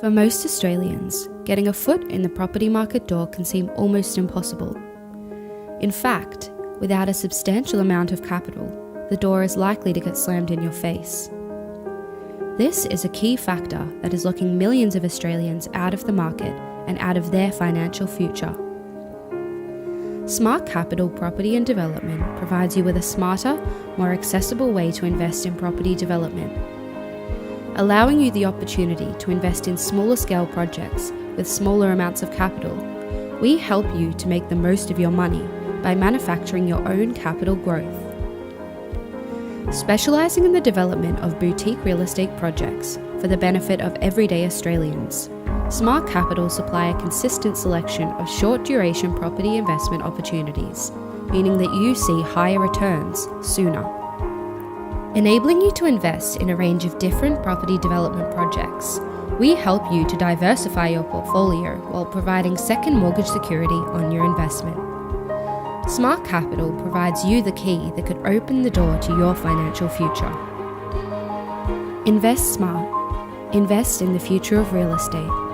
For most Australians, getting a foot in the property market door can seem almost impossible. In fact, without a substantial amount of capital, the door is likely to get slammed in your face. This is a key factor that is locking millions of Australians out of the market and out of their financial future. Smart Capital Property and Development provides you with a smarter, more accessible way to invest in property development, allowing you the opportunity to invest in smaller scale projects with smaller amounts of capital. We help you to make the most of your money by manufacturing your own capital growth. Specialising in the development of boutique real estate projects for the benefit of everyday Australians, Smart Capital supply a consistent selection of short duration property investment opportunities, meaning that you see higher returns sooner. Enabling you to invest in a range of different property development projects, we help you to diversify your portfolio while providing second mortgage security on your investment. Smart Capital provides you the key that could open the door to your financial future. Invest smart. Invest in the future of real estate.